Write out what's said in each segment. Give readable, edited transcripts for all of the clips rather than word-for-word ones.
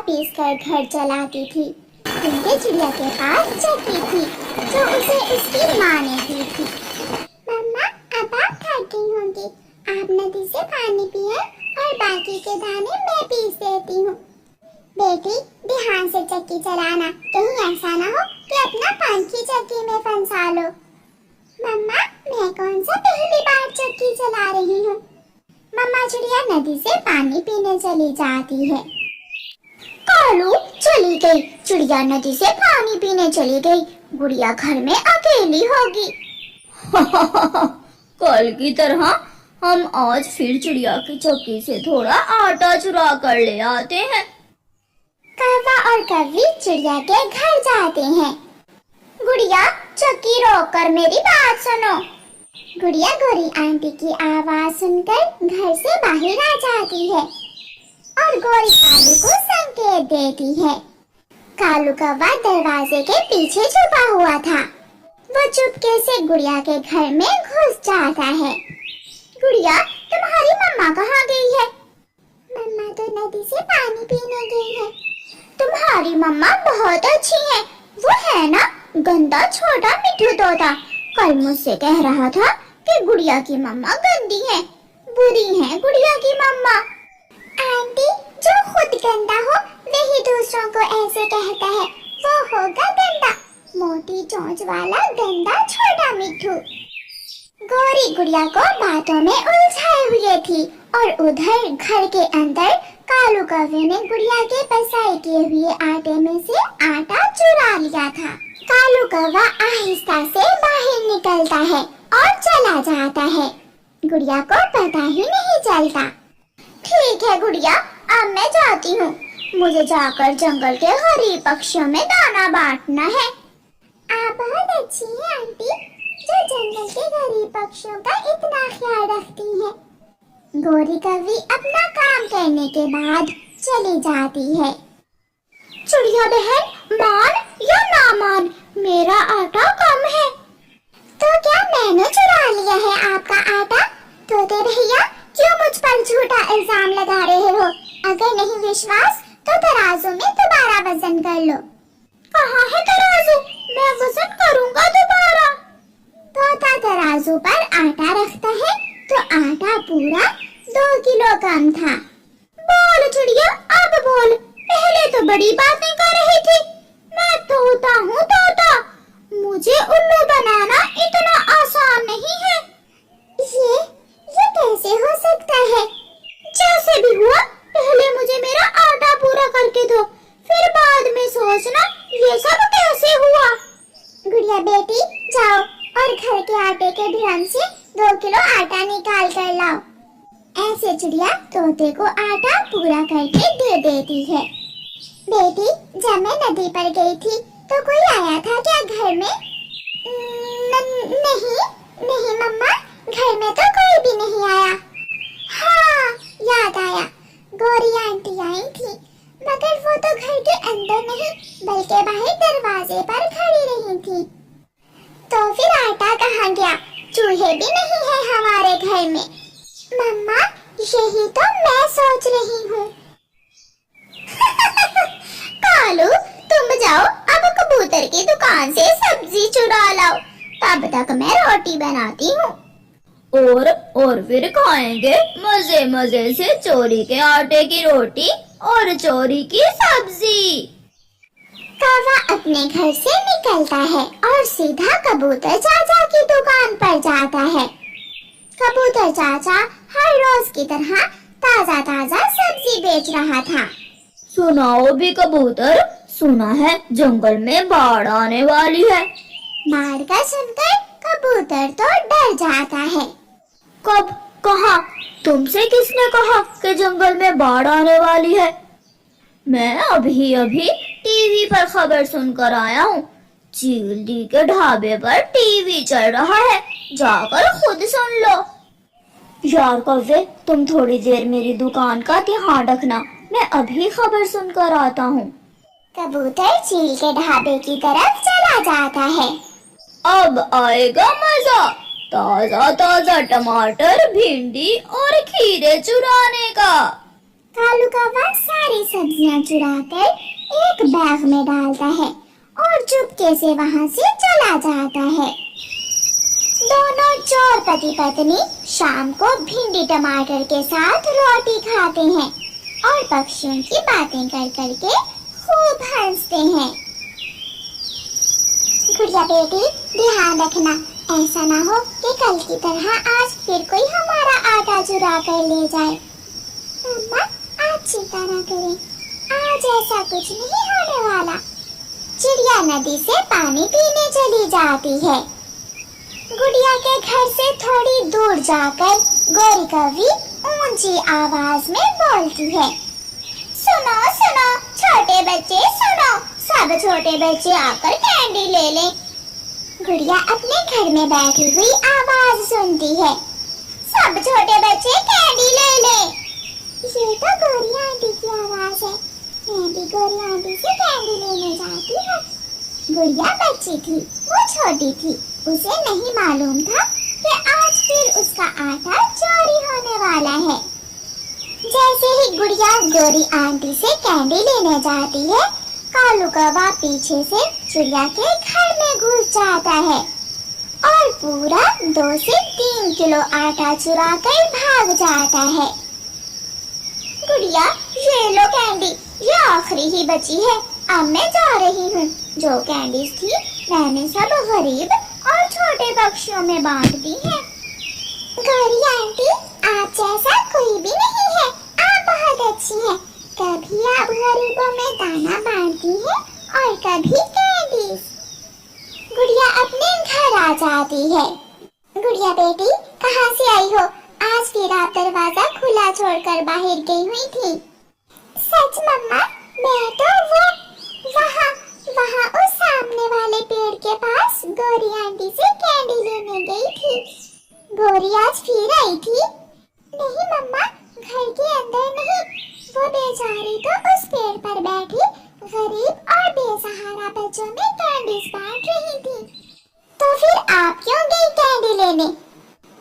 Piece कर घर चलाती थी। उनके चिड़िया के पास चक्की थी जो उसे उसकी माँ ने दी थी। मम्मा, अब आप थकी होंगी, आप नदी से पानी पिए और बाकी के दाने मैं पीस देती हूँ। बेटी, ध्यान से चक्की चलाना, कहीं ऐसा ना हो कि अपना पंखी चक्की में फंसा लो। मम्मा, मैं कौन सा पहली बार चक्की चला रही हूँ। मम्मा चिड़िया नदी से पानी पीने चली जाती है। कालू चली गई, चिड़िया नदी से पानी पीने चली गई। गुड़िया घर में अकेली होगी। कल की तरह हम आज फिर चिड़िया की चक्की से थोड़ा आटा चुरा कर ले आते हैं। कौवा और कव्वी चिड़िया के घर जाते हैं। गुड़िया, चक्की रोक कर मेरी बात सुनो। गुड़िया गोरी आंटी की आवाज सुनकर घर से बाहर आ जाती है और गोरी कालू को संकेत देती है। कालू कौवा दरवाजे के पीछे छुपा हुआ था। वो चुपके से गुड़िया के घर में घुस जाता है। गुड़िया, तुम्हारी मम्मा कहाँ गई है? मम्मा तो नदी से पानी पीने गई है। तुम्हारी मम्मा बहुत अच्छी है, वो है ना गंदा छोटा मिठू तोता। कल मुझसे कह रहा था कि गुड़िया की मम्मा गंदी है, बुरी है गुड़िया की मम्मा। आंटी, जो खुद गंदा हो वही दूसरों को ऐसे कहता है, वो होगा गंदा, मोटी चोंच वाला गंदा छोटा मिठू। गौरी गुड़िया को बातों में उलझाए हुए थी और उधर घर के अंदर कालू कौवे ने गुड़िया के बसाई किए हुए आटे में से आटा चुरा लिया था। कालू कौवा आहिस्ता से बाहर निकलता है और चला जाता है। गुड़िया को पता ही नहीं चलता। ठीक है गुड़िया, अब मैं जाती हूँ, मुझे जाकर जंगल के गरीब पक्षियों में दाना बांटना है। आप बहुत अच्छी हैं आंटी, जो जंगल के गरीब पक्षियों का इतना ख्याल रखती हैं। गौरी कौवी अपना काम करने के बाद चली जाती है। चिड़िया बहन, मान या ना मान, मेरा आटा कम है। तो क्या मैंने चुरा लिया है आपका आटा? तोते भैया, क्यों मुझ पर झूठा इल्जाम लगा रहे हो? अगर नहीं विश्वास तो तराजू में दोबारा वजन कर लो। कहाँ है तराजू? मैं वजन करूँगा दोबारा। तोता तराजू पर आटा रखता है तो आटा पूरा 2 किलो कम था। बोल चिड़िया, अब बोल, पहले तो बड़ी बातें कर रही थी। मैं तोता हूँ तोता, मुझे उल्लू बनाना इतना आसान नहीं है। ये कैसे हो सकता है? जैसे भी हुआ, पहले मुझे मेरा आटा पूरा करके दो, फिर बाद में सोचना ये सब कैसे हुआ। गुड़िया बेटी, जाओ और घर के आटे के ड्रम से 2 किलो आटा निकाल कर लाओ। ऐसे चिड़िया तोते को आटा पूरा करके दे देती है। बेटी, जब मैं नदी पर गई थी तो कोई आया था क्या घर में? नहीं मम्मा, घर में तो कोई भी नहीं आया। हाँ, याद आया, गौरी आंटी आई थी, मगर वो तो घर के अंदर नहीं बल्कि बाहर दरवाजे पर खड़ी रही थी। तो फिर आटा कहाँ गया? चूहे भी नहीं है हमारे घर में। मम्मा, यही तो मैं सोच रही हूँ। कालू, तुम जाओ अब कबूतर की दुकान से सब्जी चुरा लाओ, तब तक मैं रोटी बनाती हूँ। और फिर खाएंगे मजे मजे से चोरी के आटे की रोटी और चोरी की सब्जी। कौवा अपने घर से निकलता है और सीधा कबूतर चाचा की दुकान पर जाता है। कबूतर चाचा हर रोज की तरह ताजा ताजा सब्जी बेच रहा था। सुनाओ भी कबूतर, सुना है जंगल में बाढ़ आने वाली है। बाढ़ का सुनकर कबूतर तो डर जाता है। कब, कहाँ, तुमसे किसने कहा कि जंगल में बाढ़ आने वाली है? मैं अभी अभी टीवी पर खबर सुनकर आया हूँ। चील दी के ढाबे पर टीवी चल रहा है, जाकर खुद सुन लो। यार कौवे, तुम थोड़ी देर मेरी दुकान का ध्यान रखना, मैं अभी खबर सुनकर आता हूँ। कबूतर चील के ढाबे की तरफ चला जाता है। अब आएगा मजा, ताजा ताजा टमाटर, भिंडी और खीरे चुराने का। कालू कौवा सारी सब्जियां चुराकर एक बैग में डालता है और चुपके से वहां से चला जाता है। दोनों चोर पति पत्नी शाम को भिंडी टमाटर के साथ रोटी खाते हैं और पक्षियों की बातें कर करके खूब हंसते हैं। गुड़िया बेटी, ध्यान रखना, ऐसा ना हो कि कल की तरह आज फिर कोई हमारा आटा चुरा कर ले जाए। मम्मा, आप चिंता न करें, आज ऐसा कुछ नहीं होने वाला। चिड़िया नदी से पानी पीने चली जाती है। गुड़िया के घर से थोड़ी दूर जाकर गौरी कौवी ऊंची आवाज में बोलती है, सुनो सुनो छोटे बच्चे सुनो, सब छोटे बच्चे आकर कैंडी ले लें। गुड़िया अपने घर में बैठी हुई आवाज सुनती है, सब छोटे बच्चे कैंडी ले लें। ये तो गौरी आंटी की आवाज है, मैं भी गौरी आंटी से कैंडी लेने जाती हूँ। गुड़िया बच्ची थी, वो छोटी थी, उसे नहीं मालूम था कि आज फिर उसका आटा चोरी होने वाला है। जैसे ही गुड़िया गौरी आंटी से कैंडी लेने जाती है, कालू कौवा पीछे से चिड़िया के घर में घुस जाता है और पूरा 2 से 3 किलो आटा चुरा कर भाग जाता है। गुड़िया, ये लो कैंडी, ये आखिरी ही बची है, अब मैं जा रही हूँ। जो कैंडीज थी मैंने सब गरीब और छोटे पक्षियों में बांट दी है। गौरी आंटी, आप जैसा कोई भी नहीं है, आप बहुत अच्छी हैं। कभी आप गरीबों में दाना बांटती हैं और कभी कैंडीज। गुड़िया अपने घर आ जाती है। गुड़िया बेटी, कहाँ से आई हो? आज फिर आप दरवाजा खुला छोड़कर बाहर गई हुई थी। सच मम्मा, मैं तो वहाँ उस सामने वाले पेड़ के पास गौरी आंटी से कैंडी लेने गई थी। गौरी आज फिर आई थी? नहीं मम्मा, घर के अंदर नहीं, वो बेचारी तो उस पेड़ पर बैठी गरीब और बेसहारा बच्चों में कैंडीज बांट रही थी। तो फिर आप क्यों गई कैंडी लेने?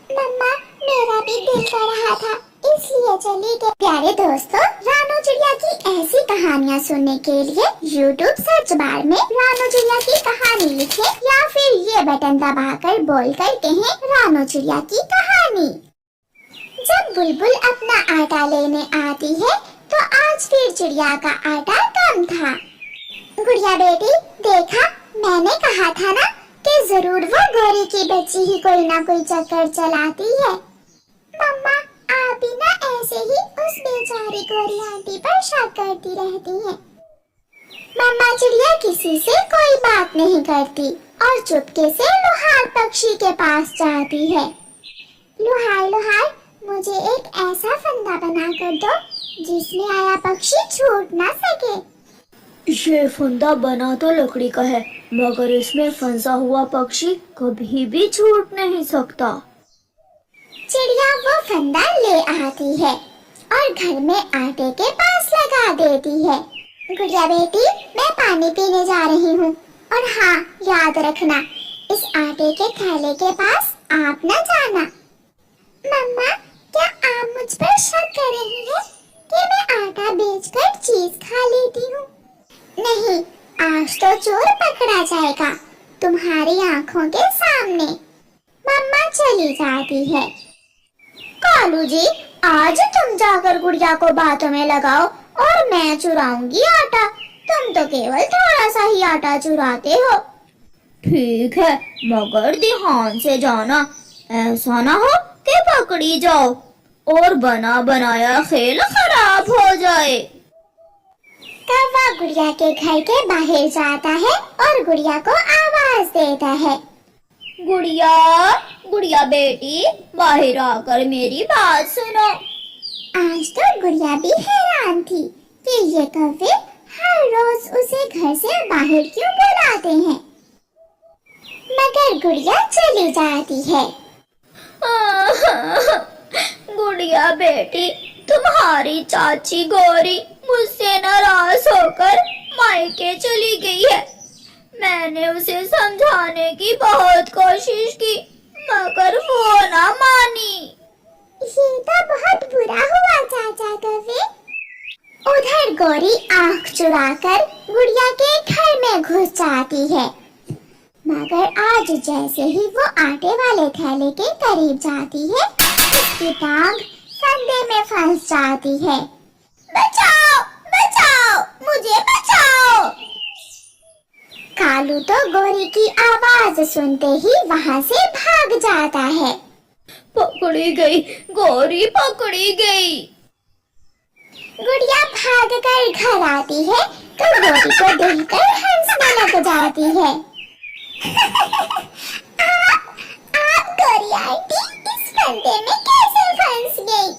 मम्मा, मेरा भी दिल कर रहा था, इसलिए चली गई। प्यारे दोस्तों, रानू चिड़िया की ऐसी कहानियाँ सुनने के लिए YouTube सर्च बार में रानू चिड़िया की कहानी लिखें या फिर ये बटन दबाकर बोलकर कहें रानू चिड़िया की कहानी। जब बुलबुल अपना आटा लेने आती है तो आज फिर चिड़िया का आटा कम था। गुड़िया बेटी, देखा, मैंने कहा था ना कि जरूर वो गौरी की बच्ची ही कोई ना कोई चक्कर चलाती है। मम्मा, आप भी ना ऐसे ही उस बेचारी गौरी आंटी पर शक करती रहती हैं। मम्मा चिड़िया किसी से कोई बात नहीं करती और चुपके से लुहार पक्षी के पास जाती है। लुहार लुहार, मुझे एक ऐसा फंदा बना कर दो जिसमें आया पक्षी छूट ना सके। ये फंदा बना तो लकड़ी का है, मगर इसमें फंसा हुआ पक्षी कभी भी छूट नहीं सकता। चिड़िया वो फंदा ले आती है और घर में आटे के पास लगा देती है। गुड़िया बेटी, मैं पानी पीने जा रही हूँ और हाँ, याद रखना, इस आटे के थैले के पास आप न जाना। मम्मा, क्या आप मुझ पर शक कर रही हैं कि मैं आटा बेचकर चीज खा लेती हूँ? नहीं, आज तो चोर पकड़ा जाएगा तुम्हारी आंखों के सामने। मम्मा चली जाती है। कालू जी, आज तुम जाकर गुड़िया को बातों में लगाओ और मैं चुराऊंगी आटा। तुम तो केवल थोड़ा सा ही आटा चुराते हो। ठीक है, मगर ध्यान से जाना, ऐसा ना हो कि पकड़ी जाओ और बना बनाया खेल खराब हो जाए। कौवा गुड़िया के घर के बाहर जाता है और गुड़िया को आवाज देता है, गुड़िया, गुड़िया बेटी, बाहर आकर मेरी बात सुनो। आज तो गुड़िया भी हैरान थी कि ये कौवे हर रोज उसे घर से बाहर क्यों बुलाते हैं, मगर गुड़िया चली जाती है। गुड़िया बेटी, तुम्हारी चाची गौरी मुझसे नाराज होकर मायके चली गई है। मैंने उसे समझाने की बहुत कोशिश की, मगर वो ना मानी। ये तो बहुत बुरा हुआ चाचा कौवे। गोरी आंख चुराकर गुड़िया के घर में घुस जाती है, मगर आज जैसे ही वो आटे वाले थैले के करीब जाती है, उसकी टांग फंदे में फंस जाती है। बचाओ, बचाओ, मुझे बचाओ। कालू तो गोरी की आवाज सुनते ही वहाँ से भाग जाता है। पकड़ी गई, गौरी पकड़ी गई। गुड़िया भागकर घर आती है तो गोरी को देखकर हंसने लग जाती है। आप गोरी आंटी इस फंदे में कैसे फंस गई?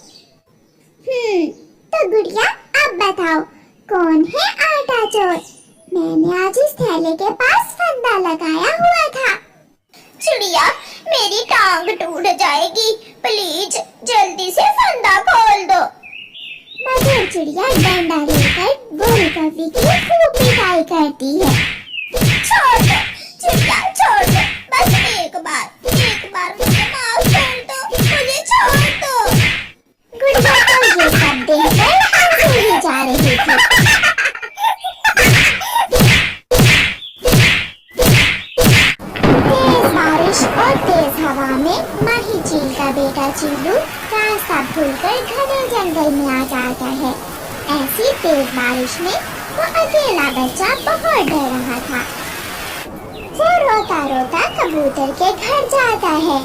तो गुड़िया अब बताओ, कौन है आटा चोर? मैंने आज इस थैले के पास फंदा लगाया हुआ था। चिड़िया, मेरी टांग टूट जाएगी, प्लीज जल्दी से फंदा खोल दो। मगर चिड़िया डंडा लेकर गोरी कौवी की खूब पिटाई करती है। छोड़ दो चिड़िया, छोड़ दो, बस एक बार मुझे माफ कर दो, मुझे छोड़ दो। गुड़िया तो ये सब देखकर हंसी ही जा रही थी। तेज बारिश और तेज हवा में माही चील का बेटा चीलू रास्ता भूलकर घने जंगल में आ जाता है। ऐसी तेज बारिश में वो अकेला बच्चा बहुत डर रहा था। वो रोता रोता कबूतर के घर जाता है।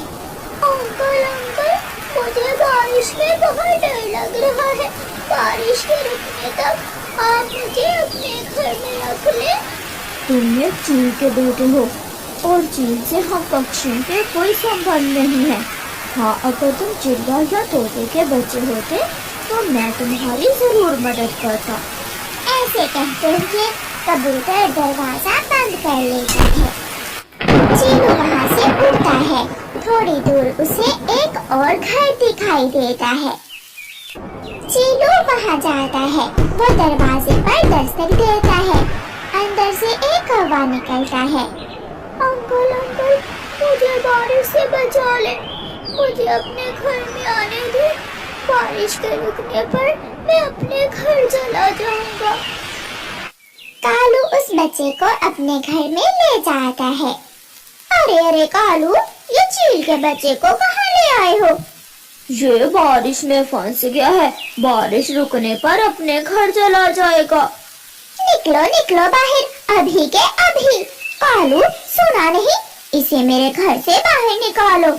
अंकल अंकल, मुझे बारिश में बहुत डर लग रहा है। बारिश के रुकने तक आप मुझे अपने घर में रख ले। तुम एक चील के बेटे हो और चील से हम पक्षियों के कोई संबंध नहीं है। हाँ, अगर तुम चिड़िया या तोते के बच्चे होते तो मैं तुम्हारी जरूर मदद करता। ऐसे कहते हुए कबूतर दरवाजा बंद कर लेता है। चीलू वहाँ से उड़ता है। थोड़ी दूर उसे एक और घर दिखाई देता है। चीलू वहाँ जाता है। वो दरवाजे पर दस्तक देता है। अंदर से एक कौवा निकलता है। अंकल अंकल, मुझे बारिश से बचा ले, मुझे अपने घर में आने दे। बारिश के रुकने पर मैं अपने घर चला जाऊंगा। कालू उस बच्चे को अपने घर में ले जाता है। अरे अरे कालू, ये चील के बच्चे को कहाँ ले आए हो? ये बारिश में फंस गया है, बारिश रुकने पर अपने घर चला जाएगा। निकलो निकलो बाहर, अभी के अभी। कालू, सुना नहीं? इसे मेरे घर से बाहर निकालो।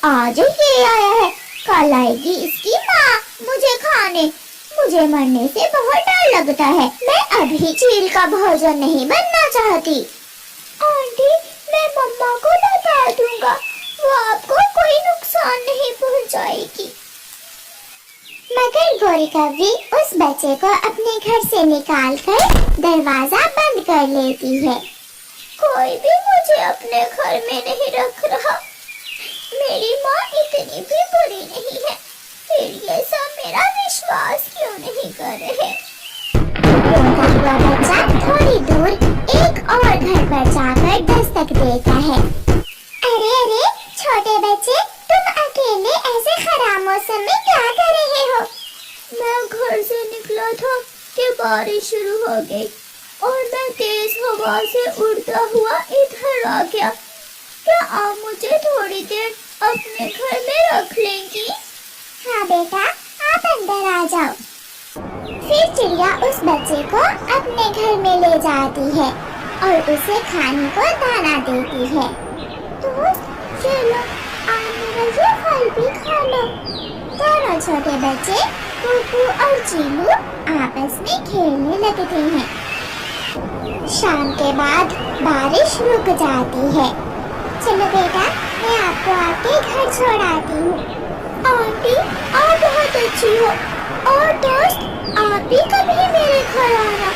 आज ये आया है, कल आएगी इसकी माँ मुझे खाने। मुझे मरने से बहुत डर लगता है। मैं अभी चील का भोजन नहीं बनना चाहती। आंटी, मैं मम्मा को बता दूंगा, वो आपको कोई नुकसान नहीं पहुंचाएगी। मगर गोरी कौवी उस बच्चे को अपने घर से निकालकर दरवाजा बंद कर लेती है। कोई भी मुझे अपने घर में नहीं रख रहा। मेरी माँ इतनी भी बुरी नहीं है, फिर ये सब मेरा विश्वास क्यों नहीं कर रहे? रोता हुआ बच्चा थोड़ी दूर एक और घर पर जाकर दस्तक देता है। अरे अरे छोटे बच्चे, तुम अकेले ऐसे खराब मौसम में क्या कर रहे हो? मैं घर से निकला था कि बारिश शुरू हो गई और मैं तेज हवा से उड़ता हुआ इधर आ गया। क्या आप मुझे थोड़ी देर अपने घर में रख लेंगी? हाँ बेटा, आप अंदर आ जाओ। फिर चिड़िया उस बच्चे को अपने घर में ले जाती है और उसे खाने को दाना देती है। दोस्त, चलो आप मेरा ये फल भी खा लो। दोनों छोटे बच्चे कुकू और चीलू आपस में खेलने लगते हैं। शाम के बाद बारिश रुक जाती है। चलो बेटा, मैं आपको आपके घर छोड़ाती हूँ। आंटी, आप बहुत अच्छी हो। और दोस्त, आप भी कभी मेरे घर आना,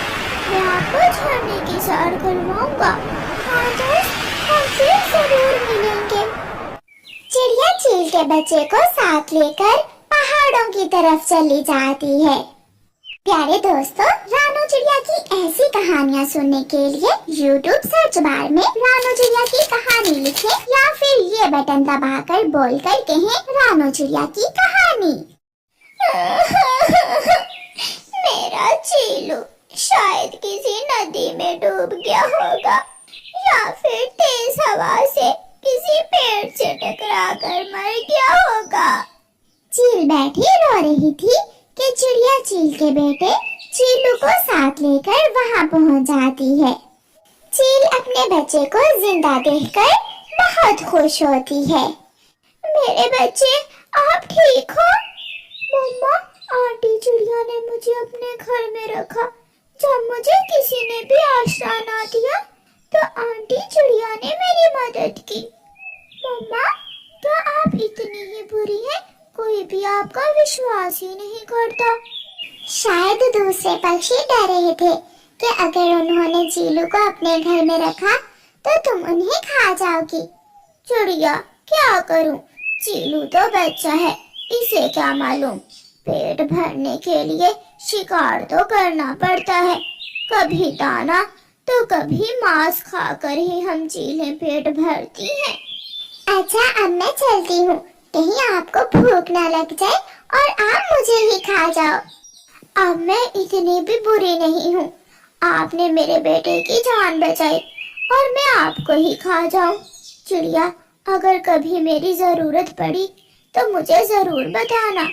मैं आपको झरने की सैर करवाऊंगा। हाँ दोस्त, हम फिर जरूर मिलेंगे। चिड़िया चील के बच्चे को साथ लेकर पहाड़ों की तरफ चली जाती है। प्यारे दोस्तों, रानू चिड़िया की ऐसी कहानियाँ सुनने के लिए YouTube सर्च बार में रानू चिड़िया की कहानी लिखें या फिर ये बटन दबाकर बोलकर कहें रानू चिड़िया की कहानी। मेरा चीलू शायद किसी नदी में डूब गया होगा या फिर तेज हवा से किसी पेड़ से टकरा कर मर गया होगा। चील बैठी रो रही थी कि चिड़िया चील के बेटे चीलू को साथ लेकर वहां पहुंच जाती है। चील अपने बच्चे को जिंदा देखकर बहुत खुश होती है। मेरे बच्चे, आप ठीक हो? मम्मा, आंटी चिड़िया ने मुझे अपने घर में रखा। जब मुझे किसी ने भी आश्रय ना दिया तो आंटी चिड़िया ने मेरी मदद की। मम्मा, क्या आप इतनी ही बुरी हैं? कोई भी आपका विश्वास ही नहीं करता। शायद दूसरे पक्षी डर रहे थे कि अगर उन्होंने चीलू को अपने घर में रखा तो तुम उन्हें खा जाओगी। चिड़िया, क्या करूं? चीलू तो बच्चा है, इसे क्या मालूम। पेट भरने के लिए शिकार तो करना पड़ता है। कभी दाना तो कभी मांस खाकर ही हम चीलें पेट भरती हैं। अच्छा, अब मैं चलती हूँ, कहीं आपको भूख ना लग जाए और आप मुझे ही खा जाओ। अब मैं इतनी भी बुरी नहीं हूँ। आपने मेरे बेटे की जान बचाई और मैं आपको ही खा जाऊं। चिड़िया, अगर कभी मेरी जरूरत पड़ी तो मुझे जरूर बताना।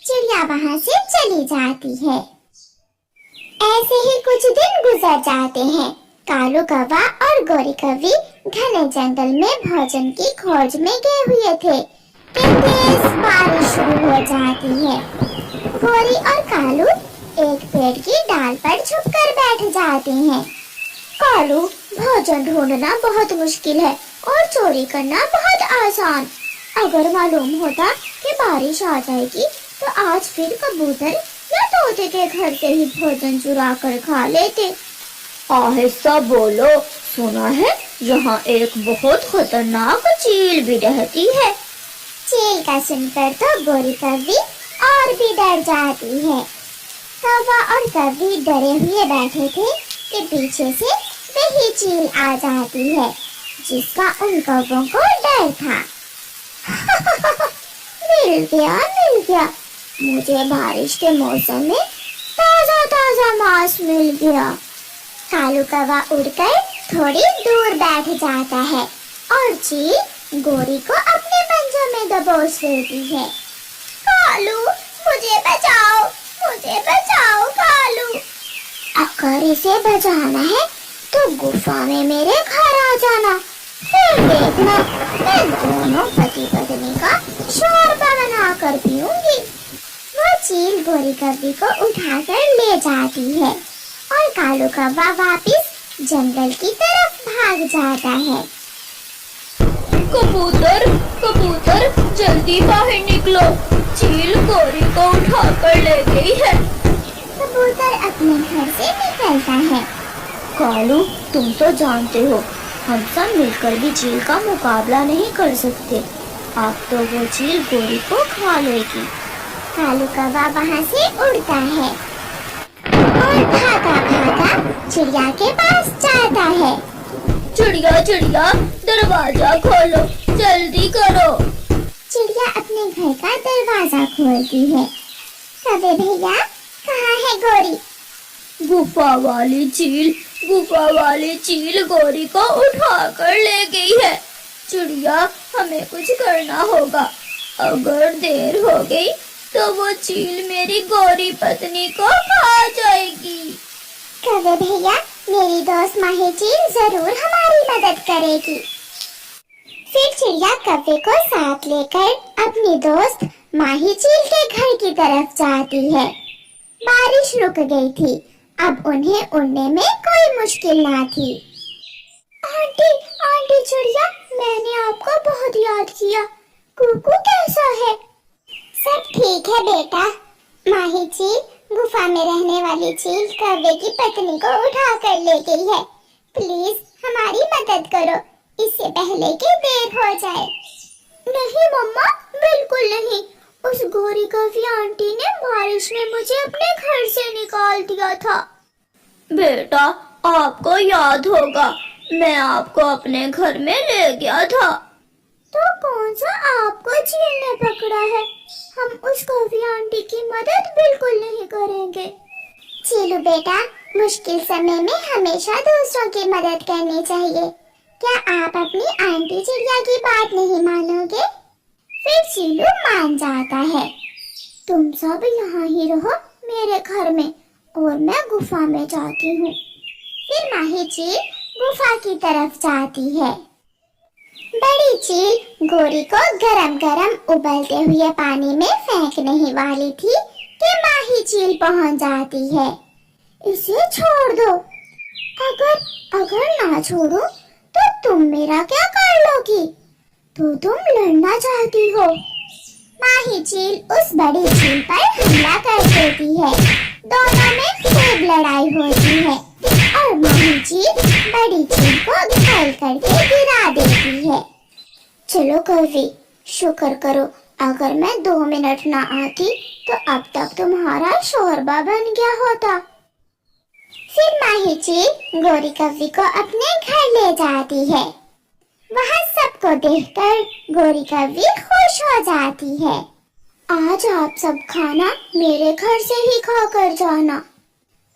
चिड़िया वहां से चली जाती है। ऐसे ही कुछ दिन गुजर जाते हैं। कालू कौवा और गोरी कौवी घने जंगल में भोजन की खोज में गए हुए थे कि तेज बारिश शुरू हो जाती है। गोरी और कालू एक पेड़ की डाल पर छुपकर बैठ जाते हैं। कालू, भोजन ढूंढना बहुत मुश्किल है और चोरी करना बहुत आसान। अगर मालूम होता कि बारिश आ जाएगी तो आज फिर कबूतर या तोते के घर से ही भोजन चुरा कर खा लेते। आहिस्ता बोलो, सुना है यहाँ एक बहुत खतरनाक चील भी रहती है। चील का सुनकर तो गोरी कौवी और भी डर जाती है। कौवा और कौवी डरे हुए बैठे थे कि पीछे से वही चील आ जाती है जिसका उन कौवों को डर था। मिल गया, मुझे बारिश के मौसम में ताजा ताजा मांस मिल गया। कालू कौवा उड़कर थोड़ी दूर बैठ जाता है और चील गोरी को अपने पंजों में दबोच लेती है। कालू, मुझे बचाओ कालू। अगर इसे बचाना है तो गुफा में मेरे घर आ जाना, फिर देखना मैं दोनों पति पत्नी का शोरबा बना कर पीऊंगी। वो चील गोरी कौवी को उठाकर ले जाती है और कालू कौवा वापिस जंगल की तरफ भाग जाता है। कबूतर, जल्दी बाहर निकलो, चील गोरी को उठाकर ले गई है। कबूतर अपने घर से निकलता है। कालू, तुम तो जानते हो हम सब मिलकर भी चील का मुकाबला नहीं कर सकते। अब तो वो चील गोरी को खा लेगी। कालू कौवा वहाँ से उड़ता है और भागा चिड़िया के पास जाता है। चिड़िया, दरवाजा खोलो, जल्दी करो। चिड़िया अपने घर का दरवाजा खोलती है। कबे भैया, कहाँ है गोरी? गुफा वाली चील गोरी को उठाकर ले गई है। चिड़िया, हमें कुछ करना होगा। अगर देर हो गई तो वो चील मेरी गोरी पत्नी को खा जाएगी। कबे भैया, मेरी दोस्त माही चील जरूर हमारी मदद करेगी। फिर चिड़िया कव्वे को साथ लेकर अपनी दोस्त माही चील के घर की तरफ जाती है। बारिश रुक गई थी, अब उन्हें उड़ने में कोई मुश्किल ना थी। आंटी चिड़िया, मैंने आपको बहुत याद किया। कुकू कैसा है? सब ठीक है बेटा। माही चील गुफा में रहने वाली चील कौवे की पत्नी को उठा कर ले गई है। प्लीज हमारी मदद करो, इससे पहले कि देर हो जाए। नहीं मम्मा, बिल्कुल नहीं। उस गोरी कौवी आंटी ने बारिश में मुझे अपने घर से निकाल दिया था। बेटा, आपको याद होगा, मैं आपको अपने घर में ले गया था। तो कौन सा आपको चील ने पकड़ा है? हम उस कौवी आंटी की मदद बिल्कुल नहीं करेंगे। चीलू बेटा, मुश्किल समय में हमेशा दूसरों की मदद करनी चाहिए। क्या आप अपनी आंटी चिड़िया की बात नहीं मानोगे? फिर चीलू मान जाता है। तुम सब यहाँ ही रहो मेरे घर में, और मैं गुफा में जाती हूँ। फिर माही चील गुफा की तरफ जाती है। बड़ी चील गोरी को गरम गरम उबलते हुए पानी में फेंकने ही वाली थी कि माही चील पहुंच जाती है। इसे छोड़ दो। अगर ना छोड़ो तो तुम मेरा क्या कर लोगी? तो तुम लड़ना चाहती हो? माही चील उस बड़ी चील पर हमला कर देती है। दोनों में खूब लड़ाई होती है और माही चील बड़ी चील को घायल करके गिरा देती है। चलो कौवी, शुक्र करो, अगर मैं 2 मिनट ना आती तो अब तक तुम्हारा शोरबा बन गया होता। फिर माही चील गोरी कौवी को अपने घर ले जाती है। वहाँ सबको देखकर गोरी कौवी खुश हो जाती है। आज आप सब खाना मेरे घर से ही खा कर जाना।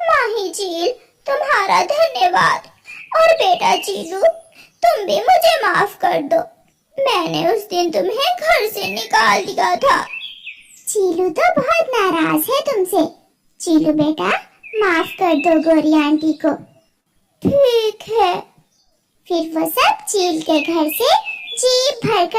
माही चील, तुम्हारा धन्यवाद। और बेटा चीलू, तुम भी मुझे माफ कर दो। मैंने उस दिन तुम्हें घर से निकाल दिया था। चीलू तो बहुत नाराज है तुमसे। चीलू बेटा, माफ कर दो गोरी आंटी को। ठीक है। फिर वो सब चील के घर से जी भर